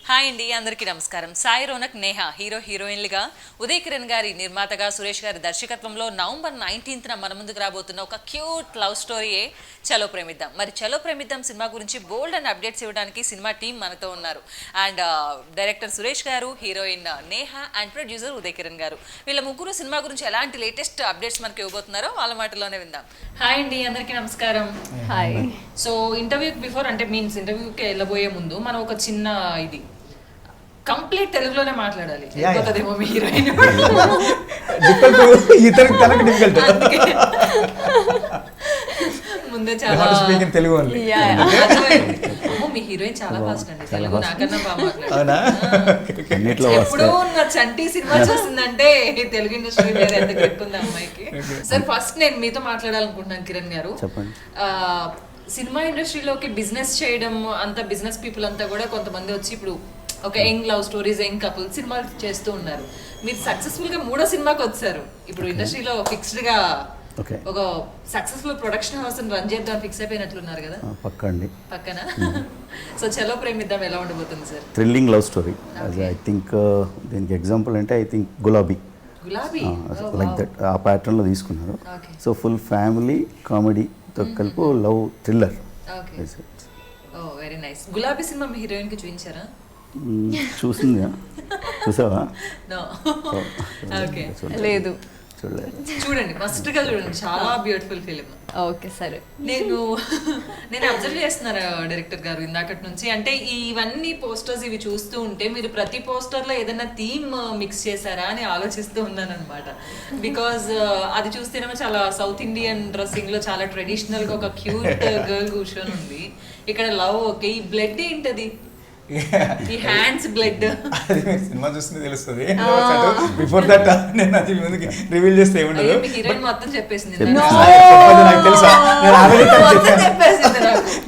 Hi అండి, అందరికీ నమస్కారం. సాయి రోనక్, నేహ హీరోయిన్లుగా, ఉదయ్ కిరణ్ గారి నిర్మాతగా, సురేష్ గారి దర్శకత్వంలో నవంబర్ 19న మన ముందుకు రాబోతున్న ఒక క్యూట్ లవ్ స్టోరీయే చలో ప్రేమిద్దాం. మరి చలో ప్రేమిద్దాం సినిమా గురించి బోల్డ్ అండ్ అప్డేట్స్ ఇవ్వడానికి సినిమా టీం మనతో ఉన్నారు. అండ్ డైరెక్టర్ సురేష్ గారు, heroine Neha and producer Uday Kiran గారు. వీళ్ళ ముగ్గురు సినిమా గురించి ఎలాంటి లేటెస్ట్ అప్డేట్స్ మనకి ఇవ్వబోతున్నారో వాళ్ళ మాటలోనే విందాం. హాయ్ అండి, అందరికీ నమస్కారం. హాయ్. సో ఇంటర్వ్యూకి బిఫోర్, అంటే మీన్స్ ఇంటర్వ్యూకి వెళ్ళబోయే ముందు మనం ఒక చిన్న ఇది కంప్లీట్ తెలుగులోనే మాట్లాడాలి. అయిపోతుందేమో మీ హీరోయిన్ ముందే చాలా తెలుగు మీ హీరోయిన్ చాలా ఫాస్ట్ అండి, తెలుగు నాకన్నా బాగా మాట్లాడారు. ఎప్పుడో నా చంటి సినిమా చూసిందంటే తెలుగు ఇండస్ట్రీ మీద ఎంత గ్రిప్ ఉంది అమ్మాయికి. సార్ ఫస్ట్ నేను మీతో మాట్లాడాలనుకుంటున్నాను కిరణ్ గారు. సినిమా ఇండస్ట్రీలోకి బిజినెస్ చేయడం అంతా, బిజినెస్ పీపుల్ అంతా కూడా కొంతమంది వచ్చి ఇప్పుడు ఒక young love stories, young couple సినిమాలు చేస్తూ ఉన్నారు. మీరు సక్సెస్ఫుల్ గా 3వ సినిమాకి వచ్చారు. ఇప్పుడు ఇండస్ట్రీలో ఫిక్స్డ్ గా ఒక సక్సెస్ఫుల్ ప్రొడక్షన్ హౌస్ రన్ చేద్దాం ఫిక్స్ అయిపోయినట్లున్నారు కదా. పక్కన సో చలో ప్రేమిద్దాం ఎలా ఉండబోతుంది sir? Thrilling love story. I think దీనికి ఎగ్జాంపుల్ అంటే ఐ థింక్ గులాబీ లైక్ దట్ ఆ ప్యాటర్న్ లో తీసుకున్నారు. సో ఫుల్ ఫ్యామిలీ కామెడీతో కలిపి లవ్ థ్రిల్లర్. Very nice. గులాబీ సినిమా మీ హీరోయిన్ కి చూపించారా? చూసింది. చూసావా? లేదు, చూడండి, ఫస్ట్ గా చూడండి, చాలా బ్యూటిఫుల్ ఫిలిం. ఓకే సరే. నేను అబ్జర్వ్ చేస్తున్నారు డైరెక్టర్ గారు ఇందాకటి నుంచి. అంటే ఇవన్నీ పోస్టర్స్ ఇవి చూస్తూ ఉంటే మీరు ప్రతి పోస్టర్ లో ఏదైనా థీమ్ మిక్స్ చేశారా అని ఆలోచిస్తూ ఉన్నాను అనమాట. బికాజ్ అది చూస్తేనేమో చాలా సౌత్ ఇండియన్ డ్రెస్సింగ్ లో చాలా ట్రెడిషనల్ గా ఒక క్యూట్ గర్ల్ కూర్చొని ఉంది. ఇక్కడ లవ్ ఓకే. ఈ బ్లడ్ ఏంటది? ఈ హ్యాండ్స్ బ్లడ్ సినిమా చూస్తే తెలుస్తుంది. బిఫోర్ దట్ నేను అది ముందుకి రివీల్ చేస్తే ఏముండదు. హీరోయిన్ మొత్తం చెప్పేసింది. నాకు తెలుసా,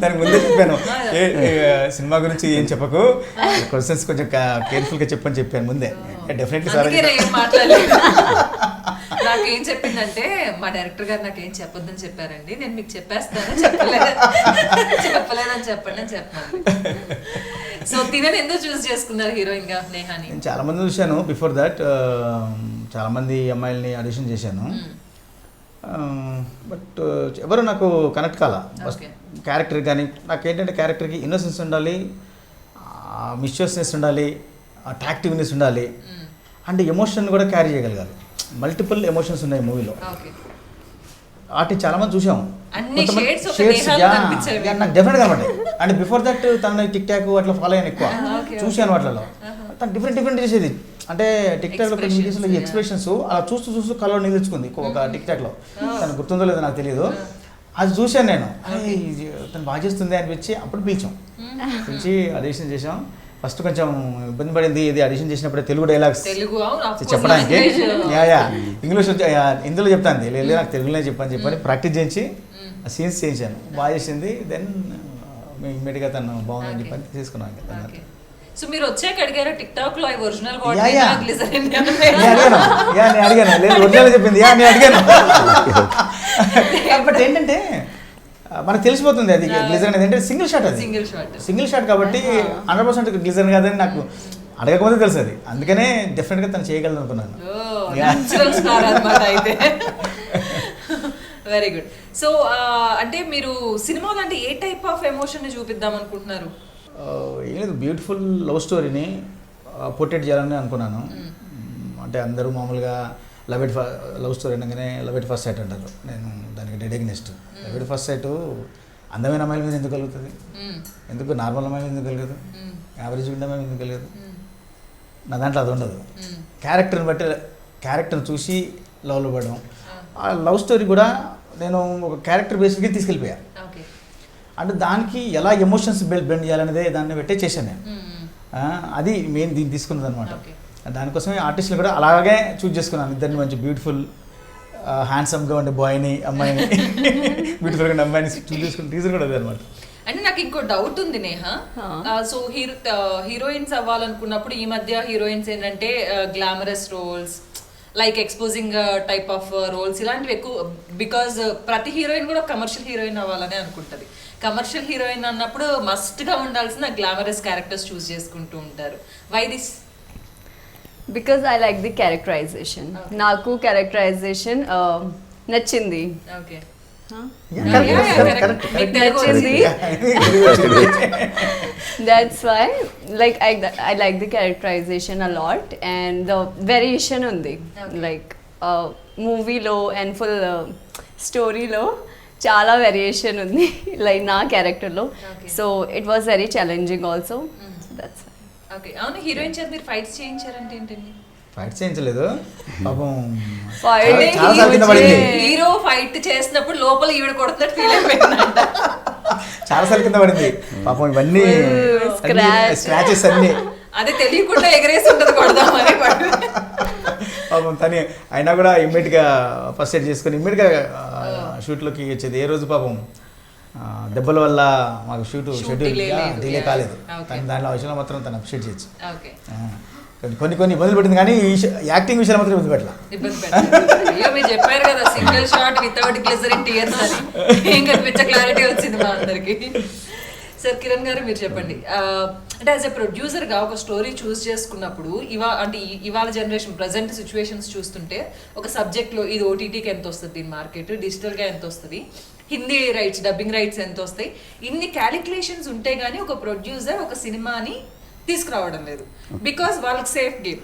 దానికి ముందే చెప్పాను సినిమా గురించి ఏం చెప్పకు, క్వశ్చన్స్ కొంచెం కేర్ఫుల్ గా చెప్పని చెప్పాను ముందే. డెఫినెట్లీ సార్ మాట్లాడలేదు. నాకేం చెప్పిందంటే మా డైరెక్టర్ గారు నాకేం చెప్పొద్దని చెప్పారండి, నేను మీకు చెప్పేస్తాను, చెప్పలేదని చెప్పండి అని చెప్పాను. సో తినని ఎందుకు చూస్ చేసుకున్నారు హీరోయిన్ గా నేహాని? నేను చాలా మంది చూశాను. బిఫోర్ దట్ చాలా మంది అమ్మాయిల్ని ఆడిషన్ చేశాను. బట్ ఎవరు నాకు కనెక్ట్ కాల. క్యారెక్టర్ కానీ నాకు ఏంటంటే క్యారెక్టర్కి ఇన్నోసెన్స్ ఉండాలి, మిస్చియస్నెస్ ఉండాలి, అట్రాక్టివ్నెస్ ఉండాలి, అండ్ ఎమోషన్ కూడా క్యారీ చేయగలగాలి. మల్టిపుల్ ఎమోషన్స్ ఉన్నాయి మూవీలో. వాటిని చాలా మంది చూసాము. నాకు డెఫినెట్గా అనమాట. అండ్ బిఫోర్ దట్ తన టిక్ టాక్ అట్లా ఫాలో అయ్యాను, ఎక్కువ చూశాను. వాటిలో తను డిఫరెంట్ చేసేది. అంటే టిక్ టాక్లో కొన్ని వీడియోస్లో ఈ ఎక్స్ప్రెషన్స్ అలా చూస్తూ కలర్ నిలుచుకుంది ఒక టిక్ టాక్లో. తను గుర్తుందో లేదో నాకు తెలియదు. అది చూశాను నేను. తను బాగా చేస్తుంది అనిపించి అప్పుడు పిలిచి ఆడిషన్ చేసాం. ఫస్ట్ కొంచెం ఇబ్బంది పడింది ఇది ఆడిషన్ చేసినప్పుడే తెలుగు డైలాగ్స్ చెప్పడానికి. ఇంగ్లీష్ హిందీలో చెప్తాను, లేదు నాకు తెలుగులోనే చెప్పని ప్రాక్టీస్ చేయించి ఆ సీన్స్ చేయించాను. బాగా చేసింది. దెన్ ఇమ్మీడియట్గా తను బాగుందని చెప్పని తీసుకున్నాను. సో మీరు వచ్చాక అడిగారు టిక్ టాక్ లో ఒరిజినల్ అడిగాను, లేదు ఒరిజినల్ చెప్పింది, నేను అడిగాను. బట్ ఏంటంటే మనకు తెలిసిపోతుంది అది గ్లిజర్ అనేది. అంటే సింగిల్ షాట్, అది సింగిల్ షాట్ కాబట్టి 100% గ్లిజర్ కాదని నాకు అడగకపోతే తెలుసు అది. అందుకనే డెఫినెట్గా తను చేయగలను అనుకున్నాను. Very good. సో అంటే మీరు సినిమాలో అంటే ఏ టైప్ ఆఫ్ ఎమోషన్ ని చూపిద్దాం అనుకుంటున్నారు? ఏం లేదు, బ్యూటిఫుల్ లవ్ స్టోరీని పోర్ట్రేట్ చేయాలని అనుకున్నాను. అంటే అందరూ మామూలుగా లవ్ స్టోరీ అనగానే లవ్ ఎట్ ఫస్ట్ సైట్ అంటారు. నేను దానికి dead against. Love at first sight అందమైన అమ్మాయిల మీద ఎందుకు కలుగుతుంది? ఎందుకు నార్మల్ అమ్మాయిల మీద ఎందుకు కలగదు? యావరేజ్ ఉండే అమ్మాయి ఎందుకు కలగదు? నా దాంట్లో అది ఉండదు. క్యారెక్టర్ని బట్టి క్యారెక్టర్ని చూసి లవ్లో పడడం. ఆ లవ్ స్టోరీ కూడా నేను ఒక క్యారెక్టర్ బేస్డ్గా తీసుకెళ్ళిపోయాను. అంటే దానికి ఎలా ఎమోషన్స్ బెండ్ చేయాలనేదే దాన్ని పెట్టే చేశాను నేను. అది మెయిన్ దీన్ని తీసుకున్నది అనమాట. దానికోసమే ఆర్టిస్టులు కూడా అలాగే చూస్ చేసుకున్నాను. ఇద్దరిని మంచి బ్యూటిఫుల్ హ్యాండ్సమ్గా ఉండే బాయ్ని, అమ్మాయిని, బ్యూటిఫుల్గా ఉండే అమ్మాయిని చూస్ చేసుకుని టీజర్ కూడా అదే అనమాట. అంటే నాకు ఇంకో డౌట్ ఉంది నేహ. సో హీరోయిన్స్ అవ్వాలనుకున్నప్పుడు ఈ మధ్య హీరోయిన్స్ ఏంటంటే glamorous roles, like exposing type of roles ఇలాంటివి ఎక్కువ. బికాజ్ ప్రతి హీరోయిన్ కూడా కమర్షియల్ హీరోయిన్ అవ్వాలని అనుకుంటుంది. కమర్షియల్ హీరోయిన్ అన్నప్పుడు మస్ట్ గా ఉండాల్సిన గ్లామరస్ క్యారెక్టర్స్ చూస్ చేసుకుంటూ ఉంటారు. Why this? Because I like the characterization. నాకు క్యారెక్టరైజేషన్ నచ్చింది. Okay, that's why like I like the characterization a lot and the variation undi like movie lo and full story lo chala variation undi like na character lo, so it was very challenging also. So that's why. Okay, అవును heroine చేత మీరు fights చేయించారంటే ఏంటండి? Fight చేయించలేదు పాపం, Fighting చాలా సార్లు కింద పడింది. Hero fight చేసినప్పుడు లోపల ఈవిడ కొడుతున్నట్టు ఫీల్ అయిపోయిందంట. చాలా సార్లు కింద పడింది పాపం, ఇవన్నీ స్క్రాచెస్ అన్ని అదే తెలియకుండా ఎగరేసి ఉంటుంది కొడదామని పాపం తని అయినా కూడా ఇమ్మీడియట్గా ఫస్ట్ ఎయిడ్ చేసుకొని ఇమ్మీడియట్గా షూట్లోకి వచ్చేది. ఏ రోజు పాపం దెబ్బల వల్ల మాకు షెడ్యూల్ డిలే కాలేదు. తను దాంట్లో విషయంలో మాత్రం తను అప్రిషియేట్ చేయొచ్చు. కొన్ని ఇబ్బందులు పెట్టింది కానీ ఈ యాక్టింగ్ విషయాలు మాత్రం ఇబ్బంది పెట్టాలి. అయ్యో మీరు చెప్పారు కదా single shot without glycerin tears అని, ఇంకా పిచ్చ క్లారిటీ వచ్చింది మా అందరికి. సార్ కిరణ్ గారు మీరు చెప్పండి, అంటే యాజ్ ఎ ప్రొడ్యూసర్గా ఒక స్టోరీ చూస్ చేసుకున్నప్పుడు ఇవాళ జనరేషన్ ప్రజెంట్ సిచ్యువేషన్స్ చూస్తుంటే ఒక సబ్జెక్ట్లో ఇది ఓటీటీకి ఎంత వస్తుంది, దీని మార్కెట్ డిజిటల్గా ఎంత వస్తుంది, హిందీ రైట్స్ డబ్బింగ్ రైట్స్ ఎంత వస్తాయి, ఇన్ని క్యాలిక్యులేషన్స్ ఉంటే కానీ ఒక ప్రొడ్యూసర్ ఒక సినిమాని తీసుకురావడం లేదు. బికాస్ వాళ్ళకి సేఫ్ గేమ్.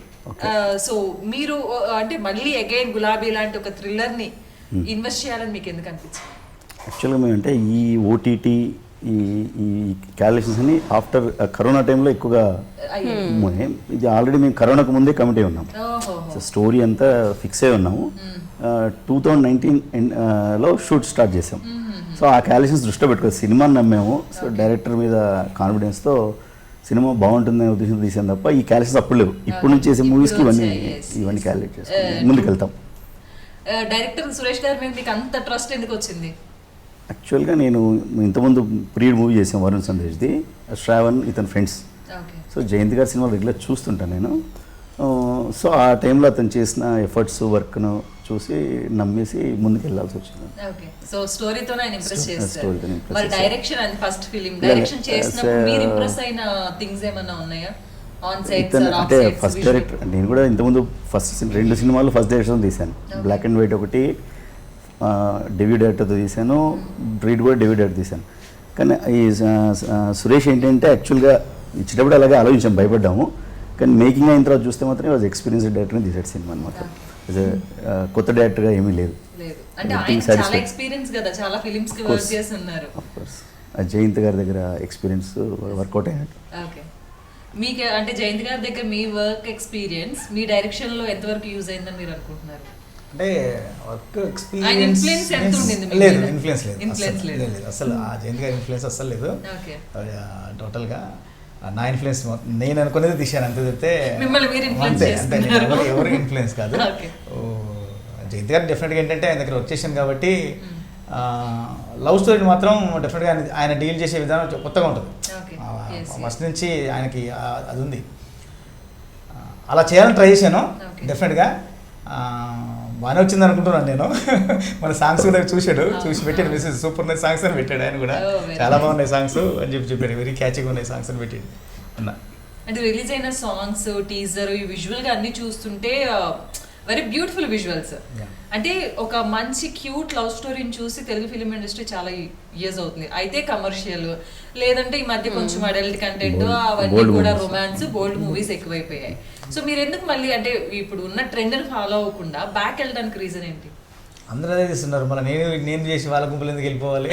సో మీరు అంటే మళ్ళీ అగైన్ గులాబీ లాంటి ఒక థ్రిల్లర్ని ఇన్వెస్ట్ చేయాలని మీకు ఎందుకు అనిపించింది? యాక్చువల్గా మేమంటే ఈ ఓటీటీ ఈ క్యాలిక్యులేషన్స్ అని ఆఫ్టర్ కరోనా టైంలో ఎక్కువగా ఇది ఆల్రెడీ మేము కరోనాకు ముందే కమిట్ అయి ఉన్నాం. సో స్టోరీ అంతా ఫిక్స్ అయి ఉన్నాము. 2019లో షూట్ స్టార్ట్ చేసాం. సో ఆ క్యాలిక్యులేషన్స్ దృష్టిలో పెట్టుకోవాలి, సినిమాని నమ్మాము. సో డైరెక్టర్ మీద కాన్ఫిడెన్స్తో సినిమా బాగుంటుందనే ఉద్దేశం తీసాను తప్ప ఈ క్యాలిక్యులేషన్స్ అప్పుడు లేవు. ఇప్పుడు నుంచి చేసే మూవీస్కి ఇవన్నీ క్యాలిక్యులేట్ చేసుకుని ముందుకు వెళ్తాం. డైరెక్టర్ సురేష్ గారి మీద మీకు అంత ట్రస్ట్ ఎందుకు వచ్చింది? యాక్చువల్గా నేను ఇంతకుముందు ప్రీడ్ మూవీ చేసాను వరుణ్ సందేశ్ది, శ్రావణ్ ఇతని ఫ్రెండ్స్. సో జయంత్ గారి సినిమాలు రెగ్యులర్ చూస్తుంటాను నేను. సో ఆ టైంలో అతను చేసిన ఎఫర్ట్స్ వర్క్ను చూసి నమ్మేసి ముందుకు వెళ్ళాల్సి వచ్చింది. సో స్టోరీతోనే ఆయన ఇంప్రెస్ చేస్తారు. మరి direction and first film direction చేసినప్పుడు మీరు ఇంప్రెస్ అయిన థింగ్స్ ఏమైనా ఉన్నాయా? ఆన్ సెట్స్ అంటే ఫస్ట్ డైరెక్టర్ నేను కూడా ఇంతకుముందు ఫస్ట్ 2 సినిమాలు ఫస్ట్ డైరెక్షన్ తీశాను. బ్లాక్ అండ్ వైట్ ఒకటి డెబ్యూ డైరెక్టర్తో తీశాను, బ్రీడ్ కూడా డెబ్యూ డైరెక్టర్ తీశాను. కానీ ఈ సురేష్ ఏంటంటే యాక్చువల్గా ఇచ్చేటప్పుడు అలాగే ఆలోచించాం, భయపడ్డాము. కానీ మేకింగ్ అయిన తర్వాత చూస్తే మాత్రం వాజ్ ఎక్స్పీరియన్స్డ్ డైరెక్టర్ని తీసాడు సినిమా అనమాట. కొత్త డైరెక్టర్గా ఏమీ లేదు. జయంత్ గారి దగ్గర ఎక్స్పీరియన్స్ వర్కౌట్ అయ్యాడు. మీకు అంటే జయంత్ గారి దగ్గర మీ వర్క్ ఎక్స్పీరియన్స్ మీ డైరెక్షన్ లో ఎంతవరకు యూజ్ అయిందని మీరు అనుకుంటున్నారు? అంటే వర్క్ ఎక్స్పీరియన్స్ లేదు, ఇన్ఫ్లుయెన్స్ లేదు అసలు. ఆ జయంత్ గారి ఇన్ఫ్లుయెన్స్ అసలు లేదు. టోటల్గా నా ఇన్ఫ్లుయెన్స్ నేను అనుకునేది తీశాను అంతే చెప్తే అంతే. ఎవరు ఇన్ఫ్లుయెన్స్ కాదు. జయంత్ గారు డెఫినెట్గా ఏంటంటే ఆయన దగ్గర వర్క్ చేశాను కాబట్టి లవ్ స్టోరీని మాత్రం డెఫినెట్గా ఆయన డీల్ చేసే విధానం కొత్తగా ఉంటుంది. ఫస్ట్ నుంచి ఆయనకి అది ఉంది. అలా చేయాలని ట్రై చేశాను. డెఫినెట్గా బాగానే వచ్చింది అనుకుంటున్నాను నేను. మన సాంగ్స్ కూడా చూసి పెట్టాడు మెసేజ్, సూపర్ నైస్ సాంగ్స్ అని పెట్టాడు ఆయన కూడా. చాలా బాగున్నాయి సాంగ్స్ అని చెప్పాడు, వెరీ క్యాచింగ్ ఉన్నాయి సాంగ్స్ అని పెట్టాడు. అంటే రిలీజ్ అయిన సాంగ్స్ టీజర్ ఈ విజువల్గా అన్ని చూస్తుంటే వెరీ బ్యూటిఫుల్ విజువల్స్. అంటే ఒక మంచి క్యూట్ లవ్ స్టోరీని చూసి తెలుగు ఫిలిం ఇండస్ట్రీ చాలా ఇయర్స్ అవుతుంది. అయితే కమర్షియల్ లేదంటే ఈ మధ్య కొంచెం అడల్ట్ కంటెంట్ అవన్నీ కూడా రొమాన్స్ బోల్డ్ మూవీస్ ఎక్కువైపోయాయి. సో మీరు ఎందుకు మళ్ళీ అంటే ఇప్పుడు ఉన్న ట్రెండ్ని ఫాలో అవ్వకుండా బ్యాక్ వెళ్ళడానికి రీజన్ ఏంటి? అందరూ అదే చేస్తున్నారు. మళ్ళీ నేను చేసి వాళ్ళ గుంపులు ఎందుకు వెళ్ళిపోవాలి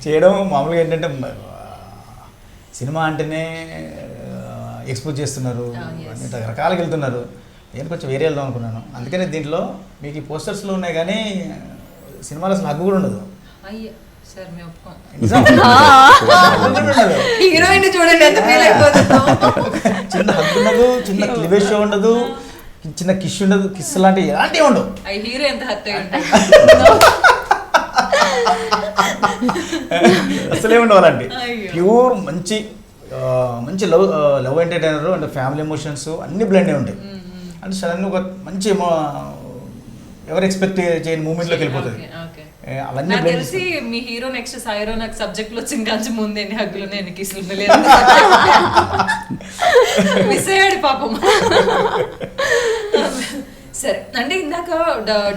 చేయడం. మామూలుగా ఏంటంటే సినిమా అంటేనే ఎక్స్పోజ్ చేస్తున్నారు, రకరకాలుగా వెళ్తున్నారు. నేను కొంచెం వేరే వెళ్దాం అనుకున్నాను. అందుకనే దీంట్లో మీకు ఈ పోస్టర్స్లో ఉన్నాయి కానీ సినిమాలో అసలు హగ్గు కూడా ఉండదు. చిన్న హగ్గు ఉండదు, చిన్న క్లివేజ్ షో ఉండదు, చిన్న కిష్ ఉండదు, కిస్ లాంటివి ఎలాంటివి ఉండవు. హీరో ఎంత అసలే ఉండవు అలాంటి. ప్యూర్ మంచి లవ్ ఎంటర్టైనర్ అంటే ఫ్యామిలీ ఎమోషన్స్ అన్ని బ్లెండ్ ఉంటాయి. అంటే సడన్ ఒక మంచి ఎవరు ఎక్స్పెక్ట్ చేయని మూమెంట్లోకి వెళ్ళిపోతుంది. అవన్నీ నాకు blend తెలిసి మీ హీరో నెక్స్ట్ సాయిరో నాకు సబ్జెక్ట్ లో చింకాంచి ముందు ఎన్ని హగ్గులు నేను కిసులు మిస్ అయ్యాడు పాపం. సరే అంటే ఇందాక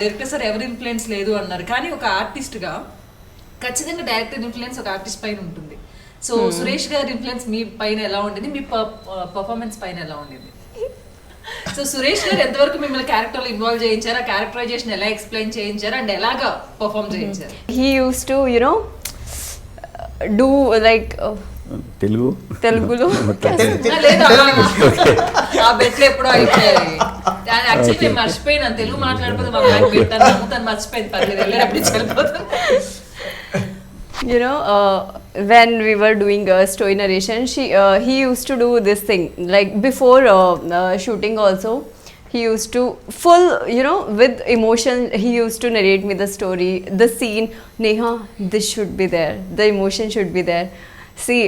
డైరెక్టర్ సార్ ఎవరి ఇన్ఫ్లుయెన్స్ లేదు అన్నారు, కానీ ఒక ఆర్టిస్ట్ గా ఖచ్చితంగా డైరెక్టర్ ఇన్ఫ్లుయెన్స్ ఒక ఆర్టిస్ట్ పైన ఉంటుంది. సో సురేష్ గారి ఇన్ఫ్లుయెన్స్ మీ పైన ఎలా ఉండింది, మీ పర్ఫార్మెన్స్ పైన ఎలా ఉండింది? సో సురేష్ గారు ఎంతవరకు మిమ్మల్ని క్యారెక్టర్ లో ఇన్వాల్వ్ చేయించారు, ఆ క్యారెక్టరైజేషన్ ఎలా ఎక్స్ప్లెయిన్ చేయించారు అండ్ ఎలాగా పర్ఫార్మ్ చేయించారు? He used to, do like తెలుగులో ఆ బెట్లు ఎప్పుడో అయిపోయాయి. యాక్చువల్లీ నేను మర్చిపోయినాను తెలుగు మాట్లాడిపోతే మా అమ్మాయికి పెట్టాను, తను మర్చిపోయింది, పర్లేదు వెళ్ళేటప్పుడు వెళ్ళిపోతాను. When we were doing story narration, he used to do this thing like before shooting also. He used to full, with emotion, he used to narrate me the story, the scene. Neha, this should be there, the emotion should be there. See,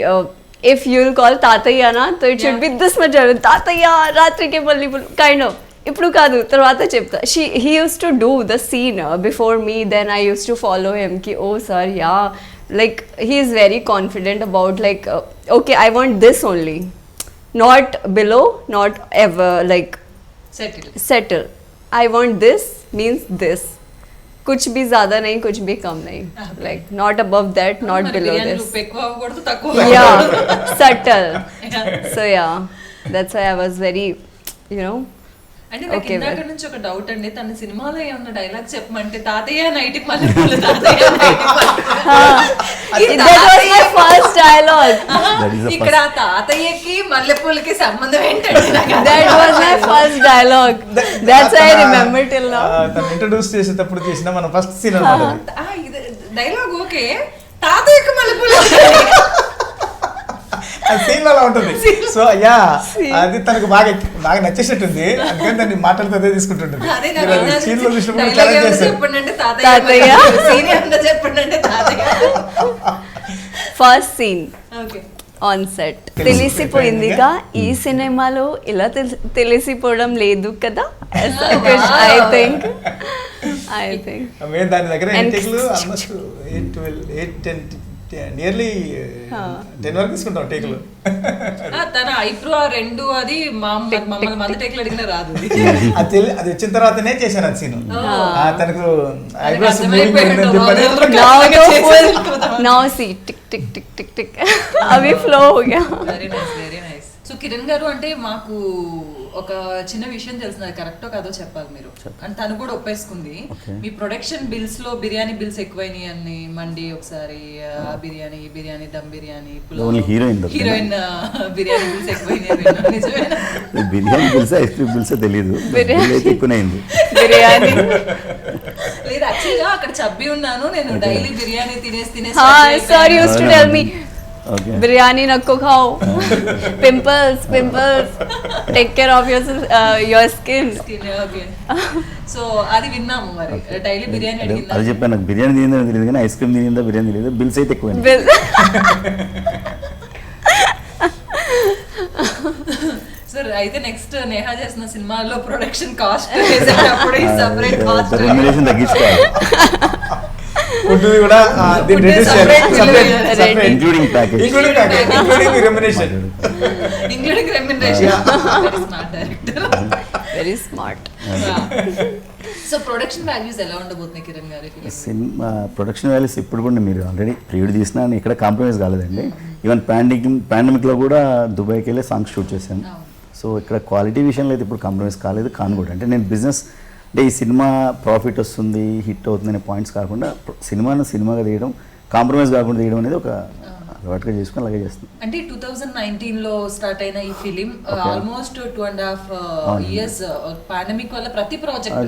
if you'll call Tataya na, so it should be this much. Tataya, Ratri ke balli bol, kind of. ఇప్పుడు కాదు తర్వాత చెప్తా. He used to do the scene before me, then I used to follow him ki oh sir, yeah, like he is very confident about like okay, I want this only, not below, not ever like settle. I want this means this, कुछ भी ज्यादा नहीं कुछ भी कम नहीं, like not above that, not below this. Yeah, subtle. So yeah, that's why I was very, అంటే నాకు ఇందాక నుంచి ఒక డౌట్ అండి, తన సినిమాలో ఏమన్నా డైలాగ్ చెప్పమంటే తాతయ్య నైట్ మల్లెపూలు, తాతయ్య that was my first dialogue. ఇక్కడ తాతయ్యకి మల్లెపూలకి సంబంధం ఏంటంటే that was my first dialogue. That's why I remember till now. తను ఇంట్రడ్యూస్ చేసేటప్పుడు చేసిన మన ఫస్ట్ సీన్ డైలాగ్ ఓకే, తాతయ్యకి మల్లెపూలు సీన్ అలా ఉంటుంది. సో అది తనకు బాగా నచ్చేసేటుంది, అందుకని దాన్ని మాటలతో అదే తీసుకుంటుంటుంది. సీన్ లో చూసినప్పుడు ఫస్ట్ సీన్ ఆన్ సెట్ తెలిసిపోయిందిగా, ఈ సినిమాలో ఇలా తెలిసిపోవడం లేదు కదా, ఐ థింక్ దాని దగ్గర ఆల్మోస్ట్ 8-10 నియర్లీ 10 వరకు తీసుకుంటాం టేకులు. తన ఐబ్రో రెండు అది మమ్మల్ని 100 టేకులు అడిగినా రాదు, అది వచ్చిన తర్వాతనే చేశాను అది సీన్. తనకు eyebrows now see tick tick tick tick tick అవి ఫ్లో हो गया. Very nice, very nice. So Kiran గారు, అంటే మాకు ఒక చిన్న విషయం తెలిసింది, అది కరెక్టో కాదో చెప్పాలి మీరు. అంటే తను కూడా ఒప్పేసుకుంది, మీ ప్రొడక్షన్ బిల్స్ లో బిర్యానీ బిల్స్ ఎక్కువైనాయి అని. మండి ఒకసారి, బిర్యానీ బిర్యానీ దమ్ బిర్యానీ, హీరోయిన్ బిర్యానీ బిల్స్ ఎక్కువైనాయి, నిజమేనా? Biryani bills ice cream bills తెలియదు, ఎక్కువైంది బిర్యానీ లేదు. యాక్చువల్గా అక్కడ చబ్బి ఉన్నాను నేను, డైలీ బిర్యానీ తినేసి sir used to tell me biryani nakko khao, pimples take care of your skin. Okay. So అది విన్నాము, మరి డైలీ బిర్యానీ అడిగిందా? అది చెప్పాను, నాకు బిర్యానీ తిందా తెలియదు కానీ ఐస్ క్రీమ్ తిందా బిర్యానీ తెలియదు, బిల్స్ అయితే ఎక్కువ. సార్ అయితే నెక్స్ట్ నేహా చేసిన సినిమాలో ప్రొడక్షన్ కాస్ట్ సెపరేట్ కాస్ట్ తగ్గించుకోవాలి, కూడా including package, including remuneration. Very smart. So production values ఎలా ఉండబోతున్నాయి కిరణ్ గారి? సినిమా ప్రొడక్షన్ వాల్యూస్ ఇప్పుడు కూడా మీరు ఆల్రెడీ ప్రీవిడ్ తీసినా ఇక్కడ కాంప్రమైజ్ కాలేదండి. ఈవెన్ పాండమిక్లో కూడా దుబాయ్కి వెళ్ళి సాంగ్స్ షూట్ చేశాను. సో ఇక్కడ క్వాలిటీ విషయంలో అయితే ఇప్పుడు కాంప్రమైజ్ కాను కూడా. అంటే నేను బిజినెస్ అంటే ఈ సినిమా ప్రాఫిట్ వస్తుంది, హిట్ అవుతుంది అనే పాయింట్స్ కాకుండా సినిమాగా తీయడం, కాంప్రమైజ్ కాకుండా తీయడం అనేది ఒక అలవాటుగా చేసుకుని అలాగే చేస్తాను. అంటే 2019 లో స్టార్ట్ అయిన ఈ ఫిలిం ఆల్మోస్ట్ 2.5 years పాండమిక్ వల్ల ప్రతి ప్రాజెక్ట్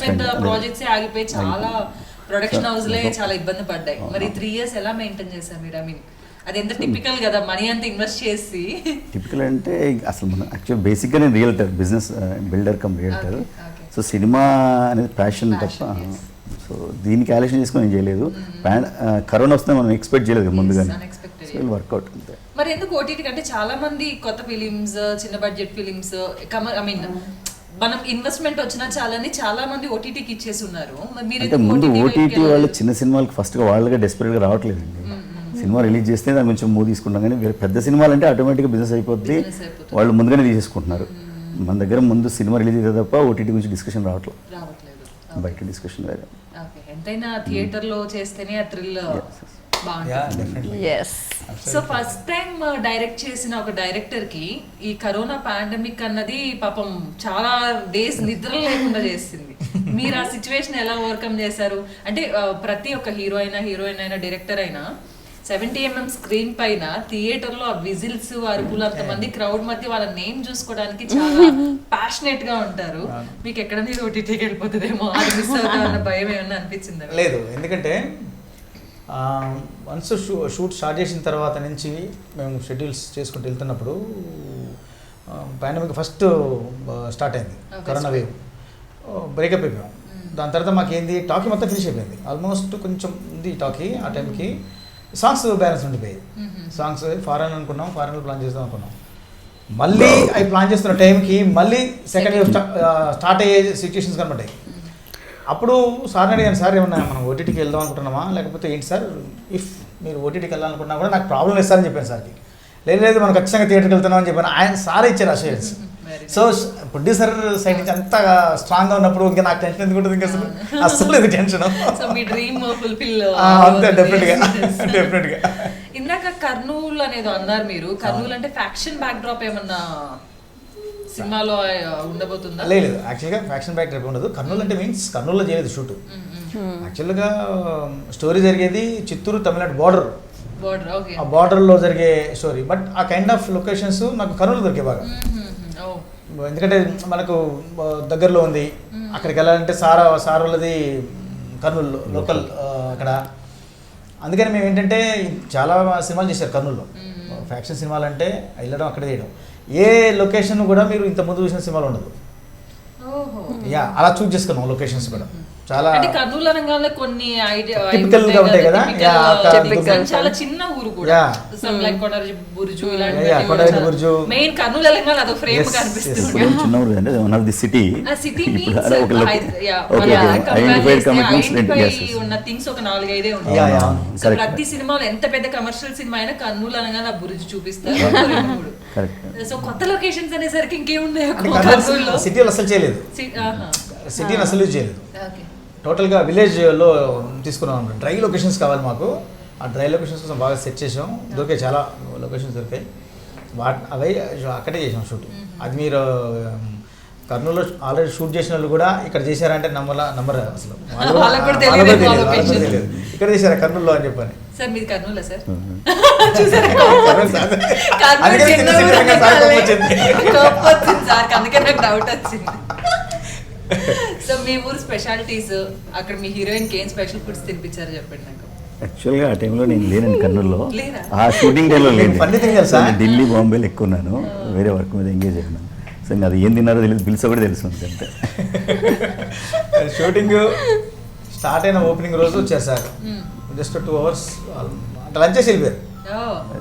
పెద్ద ప్రాజెక్ట్స్ ఆగిపోయి చాలా ప్రొడక్షన్ హౌస్లే చాలా ఇబ్బంది పడ్డాయి. మరి 3 years ఎలా మెయింటైన్ చేశారు మీరు? ఐ మీన్ అది ఎంత టిపికల్ కదా, మనీ అంతా ఇన్వెస్ట్ చేసి. టిపికల్ అంటే అసలు మనం యాక్చువల్ బేసిక్గా నేను realtor, business builder come realtor. So cinema అనేది ప్యాషన్ తప్ప, సో దీన్ని క్యాలిక్యులేషన్ చేసుకొని నేను చేయలేదు. కరోనా వస్తే మనం ఎక్స్పెక్ట్ చేయలేదు ముందుగానే, వర్కౌట్ అంతే. మరి ఎందుకు ఓటీటీ? అంటే చాలా మంది కొత్త ఫిలిమ్స్, చిన్న బడ్జెట్ ఫిలిమ్స్, ఐ మీన్ మనం ఇన్వెస్ట్మెంట్ వచ్చినా చాలని చాలా మంది ఓటీటీకి ఇచ్చేసి ఉన్నారు. మరి మీరు అంటే ముందు ఓటీటీ వాళ్ళు చిన్న సినిమాలకు ఫస్ట్గా వాళ్ళగా డెస్పరేట్గా రావట్లేదండి. సినిమా రిలీజ్ చేస్తే దాని కొంచెం మూవ్ తీసుకుంటాం, కానీ వేరే పెద్ద సినిమాలు అంటే ఆటోమేటిక్గా బిజినెస్ అయిపోద్ది, వాళ్ళు ముందుగానే తీసేసుకుంటున్నారు. మన దగ్గర ముందు సినిమా రిలీజ్ అయితే తప్ప ఓటీటీ గురించి డిస్కషన్ రావట్లేదు, బయట డిస్కషన్ వేరే. ఎంతైనా థియేటర్ లో చేస్తేనే ఆ థ్రిల్ బాగుంటుంది. సో ఫస్ట్ టైం డైరెక్ట్ చేసిన ఒక డైరెక్టర్ కి ఈ కరోనా పాండమిక్ అన్నది పాపం చాలా డేస్ నిద్ర లేకుండా చేసింది. మీరు ఆ సిచ్యువేషన్ ఎలా ఓవర్కమ్ చేశారు? అంటే ప్రతి ఒక్క హీరోయిన్ అయినా డైరెక్టర్ అయినా 70mm స్క్రీన్ పైన థియేటర్ లో ఆ విజిల్స్ అరుపులు అంతమంది క్రౌడ్ మధ్య వాళ్ళ నేమ్ చూసుకోవడానికి చాలా ప్యాషనేట్ గా ఉంటారు. మీకు ఎక్కడ మీరు ఓటీటీకి వెళ్ళిపోతుందేమో అది మిస్ అవుతా అన్న భయం ఏమన్నా అనిపించిందా? లేదు, ఎందుకంటే వన్స్ షూట్ స్టార్ట్ చేసిన తర్వాత నుంచి మేము షెడ్యూల్స్ చేసుకుంటూ వెళ్తున్నప్పుడు పాండమిక్ ఫస్ట్ స్టార్ట్ అయింది, కరోనా వేవ్, బ్రేకప్ అయిపోయాం. దాని తర్వాత మాకేంది టాకీ మొత్తం ఫినిష్ అయిపోయింది, ఆల్మోస్ట్ కొంచెం ఉంది టాకీ. ఆ టైంకి సాంగ్స్ బ్యాలెన్స్ ఉండిపోయాయి. సాంగ్స్ ఫారెన్ అనుకున్నాం, ఫారెన్లో ప్లాన్ చేద్దాం అనుకున్నాం. మళ్ళీ అవి ప్లాన్ చేస్తున్న టైంకి మళ్ళీ సెకండ్ వేవ్ స్టార్ట్ అయ్యే సిచ్యువేషన్స్ కనబడ్డాయి. అప్పుడు సార్ని అడిగాను, సార్ ఏమన్నా మనం ఓటీటీకి వెళ్దాం అనుకుంటున్నామా లేకపోతే ఏంటి సార్, ఇఫ్ మీరు ఓటీటీకి వెళ్ళాలనుకున్నా కూడా నాకు ప్రాబ్లం లేదు సార్ అని చెప్పాను సార్కి. లేదు మనం ఖచ్చితంగా థియేటర్కి వెళ్తున్నాం అని చెప్పాను. ఆయన సార్ ఇచ్చారు అష్యూరెన్స్. సో ప్రొడ్యూసర్ సైడ్ నుంచి అంత స్ట్రాంగ్గా ఉన్నప్పుడు ఇంకా నాకు టెన్షన్ ఎందుకు ఉంటుంది? ఇంకా అసలు లేదు టెన్షన్. అంతే, డెఫినెట్గా. ఇందాక కర్నూలు అనేది అన్నారు మీరు. కర్నూలు అంటే ఫ్యాక్షన్ బ్యాక్ డ్రాప్ ఏమన్నా సినిమాలో ఉండబోతుందా? లేదు, యాక్చువల్గా ఫ్యాక్షన్ బ్యాక్ డ్రాప్ ఉండదు. కర్నూలు అంటే మీన్స్ కర్నూలులో చేయలేదు షూట్. యాక్చువల్గా స్టోరీ జరిగేది చిత్తూరు తమిళనాడు బార్డర్, ఆ బార్డర్లో జరిగే స్టోరీ. బట్ ఆ కైండ్ ఆఫ్ లొకేషన్స్ నాకు కర్నూలు దొరికే బాగా, ఎందుకంటే మనకు దగ్గరలో ఉంది. అక్కడికి వెళ్ళాలంటే సార్ వాళ్ళది కర్నూలు లోకల్ అక్కడ. అందుకని మేము ఏంటంటే చాలా సినిమాలు చేశారు కర్నూలులో. ఫ్యాక్షన్ సినిమాలు అంటే వెళ్ళడం అక్కడ చేయడం. ఏ లొకేషన్ కూడా మీరు ఇంత ముందు చూసిన సినిమాలు ఉండదు. అలా చూస్ చేసుకున్నాం లొకేషన్స్ కూడా. చాలా కర్నూలు అనగానే కొన్ని టిపికల్ గా ఉంటాయి కదా, చాలా చిన్న ఊరు కూడా, కొండరెడ్డి బుర్జు మెయిన్ కర్నూలు అనగానే అదొక ఫ్రేమ్ కనిపిస్తుంది. చిన్న ఊరు అంటే వన్ ఆఫ్ ది సిటీ ఉన్న థింగ్స్ ఒక 4-5 ఉంటాయి. ప్రతి సినిమాలో ఎంత పెద్ద కమర్షియల్ సినిమా అయినా కర్నూలు అనగానే ఆ బుర్జు చూపిస్తారు. సో కొత్త లొకేషన్స్ అనేసరికి ఇంకేమున్నాయి కర్నూలులో? సిటీలో అసలు చేయలేదు, సిటీని అసలు చేయలేదు. టోటల్గా విలేజ్లో తీసుకున్నాం. డ్రై లొకేషన్స్ కావాలి మాకు. ఆ డ్రై లొకేషన్స్ కోసం బాగా సెట్ చేసాం. దొరికాయి, చాలా లొకేషన్స్ దొరికాయి. అవి అక్కడే చేసాం షూట్. అది మీరు కర్నూలులో ఆల్రెడీ షూట్ చేసిన వాళ్ళు కూడా ఇక్కడ చేశారంటే నమ్మరు అసలు. ఇక్కడ చేశారా కర్నూలులో అని చెప్పని. సార్ మీది కర్నూలా సార్? అందుకే నాకు డౌట్ వచ్చింది. సో మీ ఊరు స్పెషాలిటీస్, అక్కడ మీ హీరోయిన్కి ఏం స్పెషల్ ఫుడ్స్ తినిపించారో చెప్పండి నాకు. యాక్చువల్గా ఆ టైంలో నేను లేనండి కర్నూలులో, ఆ షూటింగ్ టైంలో లేదు. ఢిల్లీ బాంబేలో ఎక్కువ ఉన్నాను, వేరే వర్క్ మీద ఎంగేజ్ అయినాను. సో ఇంకా అది ఏం తిన్నారో తెలియదు, బిల్స్ కూడా తెలుసు అంతే. షూటింగ్ స్టార్ట్ అయిన ఓపెనింగ్ రోజు వచ్చారు సార్. జస్ట్ 2 hours అంటే లంచ్ చేసి వెళ్ళిపోయారు.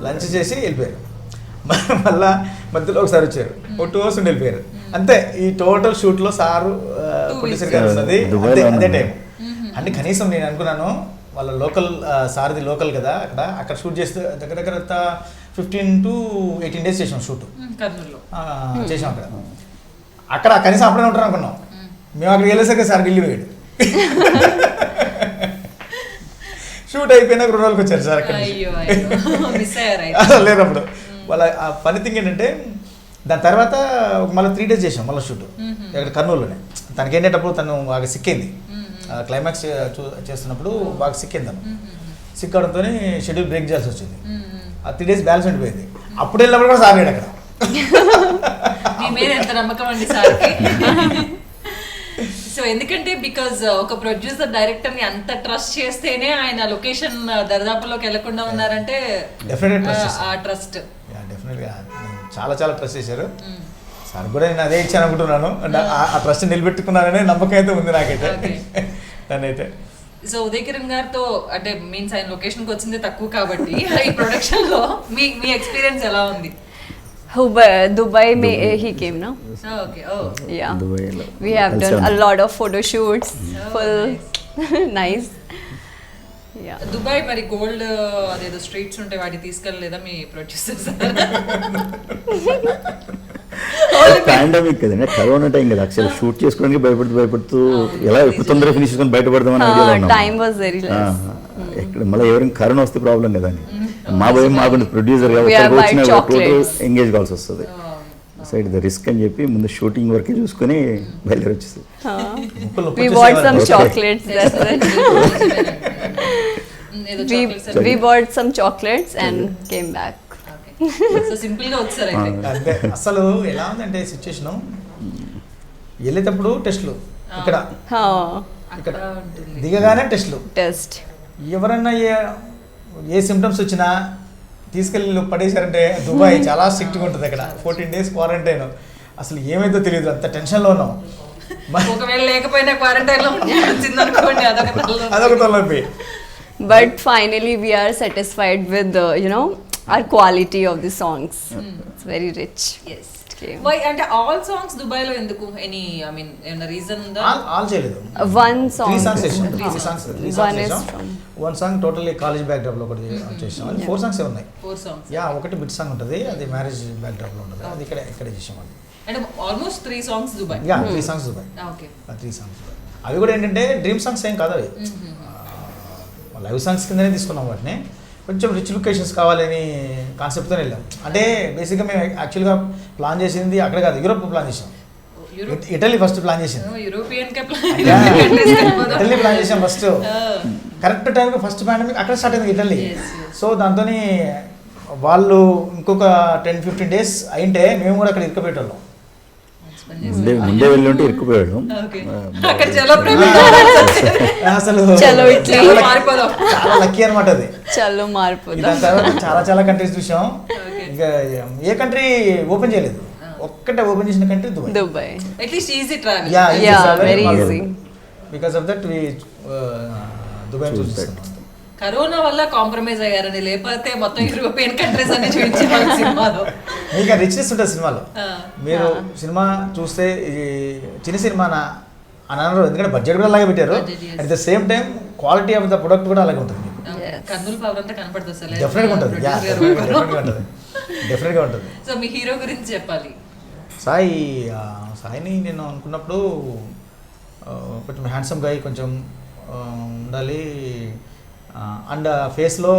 లంచ్ చేసి వెళ్ళిపోయారు. మళ్ళా మధ్యలో ఒకసారి వచ్చారు, 2 hours ఉండి వెళ్ళిపోయారు. అంతే. ఈ టోటల్ షూట్లో సారు ప్రొడ్యూసర్ గారు ఉన్నది అదే టైం. అంటే కనీసం నేను అనుకున్నాను వాళ్ళ లోకల్ సార్ది లోకల్ కదా, అక్కడ షూట్ చేస్తే దగ్గర 15 to 18 days చేసాం షూట్ చేసాం అక్కడ కనీసం అప్పుడే ఉంటారు అనుకున్నాం. మేము అక్కడికి వెళ్ళేసరికి సార్ వెళ్ళిపోయాడు. షూట్ అయిపోయినా 2 రోజులకి వచ్చారు సార్ అక్కడ. లేనప్పుడు వాళ్ళ ఆ పని థింగ్ ఏంటంటే దాని తర్వాత మళ్ళీ 3 days చేసాం మళ్ళీ షూట్ ఇక్కడ కర్నూలులోనే. తనకి ఏంటంటప్పుడు తను బాగా సిక్కింది, క్లైమాక్స్ చేస్తున్నప్పుడు బాగా సిక్కింది. తను సిక్ అవడంతో షెడ్యూల్ బ్రేక్ చేయాల్సి వచ్చింది. ఆ 3 days బ్యాలెన్స్ ఉండిపోయింది. అప్పుడు వెళ్ళినప్పుడు కూడా సార్ అక్కడ. సో ఎందుకంటే బికాజ్ ఒక ప్రొడ్యూసర్ డైరెక్టర్ ని అంత ట్రస్ట్ చేస్తేనే ఆయన లొకేషన్ దరిదాపుల్లోకి వెళ్లకుండా ఉన్నారంటే ఆ ట్రస్ట్ చాలా ట్రస్ట్ చేశారు సార్ కూడా. నేను అదే ఇచ్చాను అనుకుంటున్నాను. ఆ ట్రస్ట్ నిలబెట్టుకున్నాననే నమ్మకం అయితే ఉంది నాకైతే. దానైతే సో ఉదయ్ కిరణ్ గారితో అంటే మీన్స్ ఆయన లొకేషన్కి వచ్చింది తక్కువ కాబట్టి ఈ ప్రొడక్షన్ లో మీ ఎక్స్పీరియన్స్ ఎలా ఉంది? Dubai he came, no? Okay oh Yeah. దుబాయ్లో We have done a lot of photo shoots. Full nice. Yeah. Dubai మరి గోల్డ్ అదేదో స్ట్రీట్స్ ఉంటాయి వాటి తీసుకెళ్ళలేదా మీ ప్రొడ్యూసర్స్? పాండమిక్ కదండి, కరోనా టైం కదా, యాక్చువల్ షూట్ చేసుకోవడానికి భయపడుతూ ఎలా ఎప్పుడు తొందరగా ఫినిష్ చేసుకొని బయటపడదామని ఐడియాలో ఉన్నాం. Time was very less. ఎక్కడ మళ్ళీ ఎవరైనా కరోనా వస్తే ప్రాబ్లం కదా అని మా భయం మాకు producer We have white chocolates. Engage కావాల్సి వస్తుంది. సైడ్ ద రిస్క్ అని చెప్పి ముందు షూటింగ్ వరకే చూసుకొని బయలుదేరి వచ్చేస్తుంది. We bought some chocolates. That's it. We bought some chocolates and came back. So simple గా వచ్చారు అయితే. అంటే అసలు ఎలా ఉందంటే సిచ్యుయేషన్, వెళ్ళేటప్పుడు టెస్ట్లు, ఇక్కడ ఇక్కడ దిగగానే టెస్ట్లు. Test. ఎవరన్నా ఏ సిమ్టమ్స్ వచ్చినా తీసుకెళ్ళి పడేశారంటే దుబాయ్ చాలా స్ట్రిక్ట్గా ఉంటుంది. అక్కడ 14 days క్వారంటైన్. అసలు ఏమైందో తెలియదు, అంత టెన్షన్లో ఉన్నాం. ఒకవేళ లేకపోయినా క్వారంటైన్ లో వచ్చింది అనుకోండి, అదొక తలనొప్పి. But finally we are satisfied with the, our quality of the songs. It's very rich. Yes. Okay. Why అంటే ఆల్ సాంగ్స్ దుబాయ్ లో ఎందుకు? ఎనీ ఐ మీన్ ఏమైనా రీజన్ ఉందా? ఆల్ చేయలేదు. One song. 3 songs చేసాం. 3 songs One is చేసాం. from. One song totally college back drop లో ఒకటి చేసాం. అది 4 songs ఉన్నాయి. 4 songs. యా, ఒకటి బిట్ సాంగ్ ఉంటుంది, అది మ్యారేజ్ బ్యాక్ డ్రాప్ లో ఉంటుంది, అది ఇక్కడ చేసాం. అది అంటే almost 3 songs Dubai. Yeah 3 songs Dubai. Okay. 3 songs Dubai. అవి కూడా ఏంటంటే డ్రీమ్ సాంగ్స్ ఏం కాదు, అవి లైవ్ సాంగ్స్ కిందనే తీసుకున్నాం వాటిని. కొంచెం రిచ్ లొకేషన్స్ కావాలని కాన్సెప్ట్తో వెళ్ళాం. అంటే బేసిక్గా మేము యాక్చువల్గా ప్లాన్ చేసింది అక్కడ కాదు, యూరోప్ ప్లాన్ చేసాం. ఇటలీ ఫస్ట్ ప్లాన్ చేసాం. యూరోపియన్ ఇటలీ ప్లాన్ చేసాం ఫస్ట్. కరెక్ట్ టైంకి ఫస్ట్ పాండమిక్ అక్కడ స్టార్ట్ అయింది, ఇటలీ. సో దాంతో వాళ్ళు ఇంకొక 10-15 days అయింటే మేము కూడా అక్కడ ఇరుక్కుపోయేటోళ్ళం. ముందే వెళ్ళి ఉంటే ఇరుక్కుపోయాడు. అసలు చలో ఇట్లా చాలా లక్కీ అనమాట అది. చలో మారిపోతుంది. దాని తర్వాత చాలా కంట్రీస్ చూసాం. ఇంకా ఏ కంట్రీ ఓపెన్ చేయలేదు, ఒక్కటే ఓపెన్ చేసిన country Dubai. Dubai. At least easy travel. Yeah, very easy. Because of that we Dubai చూస్తున్నాం. కరోనా వల్ల కాంప్రమైజ్ అయ్యారని, లేకపోతే మొత్తం యూరోపియన్ కంట్రీస్ అన్ని చూపించేవాళ్ళు సినిమాలో. మీకు రిచ్నెస్ ఉంటుంది సినిమాలో. మీరు సినిమా చూస్తే ఇది చిన్న సినిమానా అని అనరు, ఎందుకంటే బడ్జెట్ కూడా అలాగే పెట్టారు. At the same time quality of the product కూడా అలాగే ఉంటుంది. కన్నుల పవర్ అంతా కనపడుతుంది సార్. డెఫినెట్గా ఉంటుంది, డెఫినెట్గా ఉంటుంది. సో మీ హీరో గురించి చెప్పాలి. సాయిని నేను అనుకున్నప్పుడు కొంచెం హ్యాండ్సమ్ గాయ్, కొంచెం ఉండాలి, అండ్ ఫేస్లో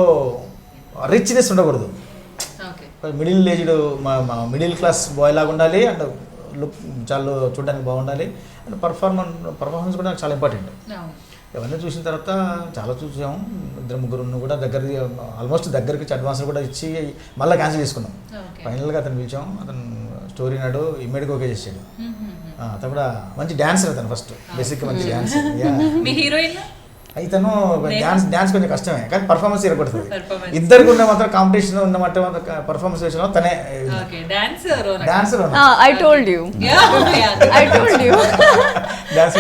రిచ్నెస్ ఉండకూడదు. Middle aged middle class boy లాగా ఉండాలి, అండ్ లుక్ చాలా చూడడానికి బాగుండాలి, అండ్ పర్ఫార్మెన్స్ కూడా చాలా ఇంపార్టెంట్. ఇవన్నీ చూసిన తర్వాత చాలా చూసాం. 2-3 కూడా ఆల్మోస్ట్ దగ్గరికి అడ్వాన్స్ కూడా ఇచ్చి మళ్ళీ క్యాన్సిల్ చేసుకున్నాం. ఫైనల్గా అతను పిలిచాం, అతను స్టోరీ నాడు ఇమ్మీడియట్గా ఓకే చేసాడు. అతను కూడా మంచి డాన్సర్, అతను ఫస్ట్ బేసిక్గా మంచి డాన్సర్. మీ హీరోయిన్ అయితను డాన్స్ కొంచెం కష్టమే, కానీ పర్ఫార్మెన్స్ ఇరగొడుతుంది. ఇద్దరికి ఉన్న మాత్రం కాంపిటీషన్ ఉన్న మాత్రం పర్ఫార్మెన్స్ విషయంలో తనే dancer. I told you. Dance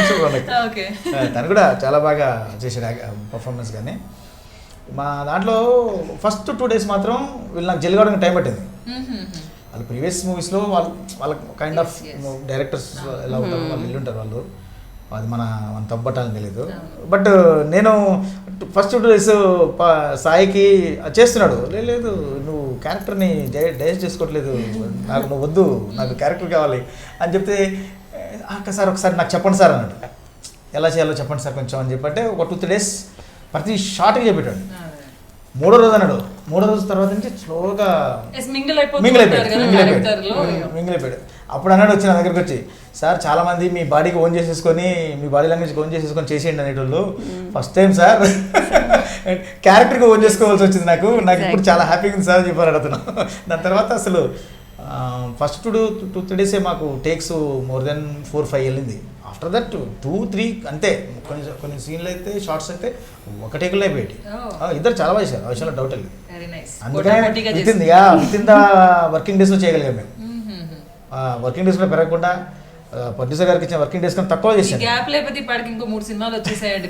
తను కూడా చాలా బాగా చేసాడు పర్ఫార్మెన్స్. కానీ మా దాంట్లో ఫస్ట్ 2 days మాత్రం వీళ్ళు నాకు జల్లిగడానికి టైం పట్టింది. వాళ్ళు ప్రీవియస్ మూవీస్లో వాళ్ళ కైండ్ ఆఫ్ డైరెక్టర్స్ ఎలా ఉంటారు, వాళ్ళు వెళ్ళి ఉంటారు, వాళ్ళు అది మన తప్పట్టాలని తెలియదు. బట్ నేను ఫస్ట్ 2 days సాయికి చేస్తున్నాడు, లేదు నువ్వు క్యారెక్టర్ని డైజెస్ట్ చేసుకోవట్లేదు, నాకు నువ్వు వద్దు, నాకు క్యారెక్టర్ కావాలి అని చెప్తే, సార్ ఒకసారి నాకు చెప్పండి సార్ అన్నాడు. ఎలా చేయాలో చెప్పండి సార్ కొంచెం అని చెప్పంటే ఒక 2-3 days ప్రతి షార్ట్కి చెప్పాడు. 3వ రోజు అన్నాడు. 3వ రోజు తర్వాత నుంచి స్లోగా మింగిల్ అయిపోయాడు. అప్పుడు అన్నాడు వచ్చి నా దగ్గరికి వచ్చి, సార్ చాలామంది మీ బాడీకి ఓన్ చేసేసుకొని, మీ బాడీ లాంగ్వేజ్కి ఓన్ చేసేసుకొని చేసేయండి అనేటోళ్ళు, ఫస్ట్ టైం సార్ క్యారెక్టర్కి ఓన్ చేసుకోవాల్సి వచ్చింది నాకు ఇప్పుడు చాలా హ్యాపీగా ఉంది సార్ అని చెప్పారు అతను. దాని తర్వాత అసలు ఫస్ట్ 2-3 days మాకు టేక్స్ మోర్ దెన్ 4-5 వెళ్ళింది. ఆఫ్టర్ దట్ 2-3 అంతే. కొన్ని సీన్లు అయితే షార్ట్స్ అయితే ఒక టేకుల్లో అయిపోయాయి. ఇద్దరు చాలా బాగా చేశారు, ఆ విషయంలో డౌట్ లేదు. అందుకనే విత్ ఇన్ ద వర్కింగ్ డేస్లో చేయగలిగాం మేము. వర్కింగ్ డేస్లో పెరగకుండా ప్రొడ్యూసర్ గారికి ఇచ్చిన వర్కింగ్ డేస్ కన్నా తక్కువ చేశాను. గ్యాప్ లేకపోతే ఇప్పటికి ఇంకో 3 సినిమాలు వచ్చేసాయండి.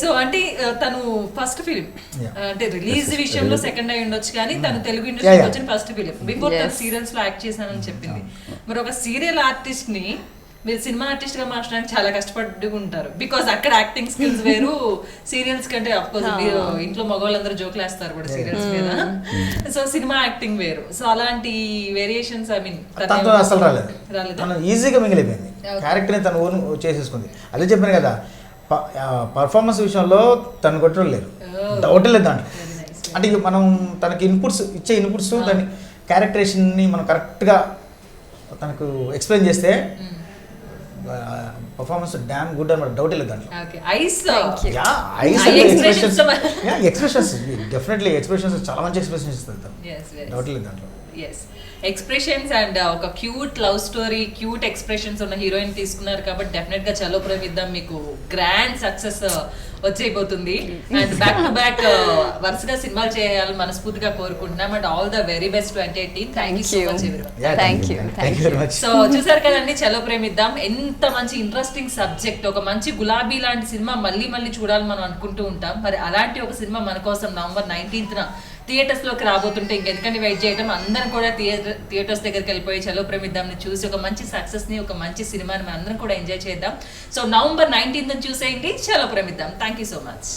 సో అంటే తను ఫస్ట్ ఫిలిం Yeah. అంటే రిలీజ్ విషయంలో సెకండ్ అయి ఉండొచ్చు కానీ తను తెలుగు Yeah, ఇండస్ట్రీకి yeah. వచ్చిన ఫస్ట్ ఫిలిం బిఫోర్ తను Yes. సీరియల్స్ లో యాక్ట్ చేశానని చెప్పింది. మరి ఒక సీరియల్ ఆర్టిస్ట్ ని మీరు సినిమా ఆర్టిస్ట్ గా మార్చడానికి చాలా కష్టపడి ఉంటారు బికాస్ అక్కడ యాక్టింగ్ స్కిల్స్ వేరు సీరియల్స్ కంటే అఫ్ కోర్స్ మీరు ఇంట్లో మగవాళ్ళందరూ జోకులు వేస్తారు కూడా సీరియల్స్ మీద. సో సినిమా యాక్టింగ్ వేరు. సో అలాంటి వేరియేషన్స్ ఐ మీన్ తనతో అసలు రాలేదు, రాలేదా? తను ఈజీగా మిగిలిపోయింది. Okay. క్యారెక్టర్ని తను ఓన్ చేసేసుకుంది. అదే చెప్పాను కదా, పర్ఫార్మెన్స్ విషయంలో తను కొట్టడం లేదు, డౌట్ లేదు దాంట్లో. Very nice. అంటే ఇక మనం తనకి ఇచ్చే ఇన్పుట్స్ దాని క్యారెక్టరేషన్ని మనం కరెక్ట్గా తనకు ఎక్స్ప్లెయిన్ చేస్తే పర్ఫార్మెన్స్ డ్యామ్ గుడ్ అనమాట, డౌట్ లేదు దాంట్లో. Okay ice Thank you. Eye expressions. Expressions definitely expressions చాలా మంచి ఎక్స్ప్రెషన్స్ ఇస్తుంది తను, yes very డౌట్ లేదు దాంట్లో. ఎస్ ఎక్స్ప్రెషన్స్ అండ్ ఒక cute love story cute expressions ఉన్న హీరోయిన్ తీసుకున్నారు కాబట్టి డెఫినెట్ గా చలో ప్రేమిద్దాం మీకు గ్రాండ్ సక్సెస్ వచ్చేయబోతుంది. అండ్ బ్యాక్ టు బ్యాక్ వరుసగా సినిమాలు చేయాలని మనస్ఫూర్తిగా కోరుకుంటున్నాం. And all the very best to entertain. Thank you so much everyone. Yeah, Thank you. Thank you very much. So చూసారు కదండి చలో ప్రేమిద్దాం ఎంత మంచి ఇంట్రెస్టింగ్ సబ్జెక్ట్. ఒక మంచి గులాబీ లాంటి సినిమా మళ్ళీ మళ్ళీ చూడాలని మనం అనుకుంటూ ఉంటాం. మరి అలాంటి ఒక సినిమా మన కోసం నవంబర్ 19th థియేటర్స్ లోకి రాబోతుంటే ఇంకెందుకని వెయిట్ చేయడం, అందరం కూడా థియేటర్స్ దగ్గరికి వెళ్ళిపోయి చలో ప్రేమిద్దాంని చూసి ఒక మంచి సక్సెస్ ని ఒక మంచి సినిమాని మనం అందరం కూడా ఎంజాయ్ చేద్దాం. సో నవంబర్ 19th చూసేయండి, Chalo Premiddam. Thank you so much.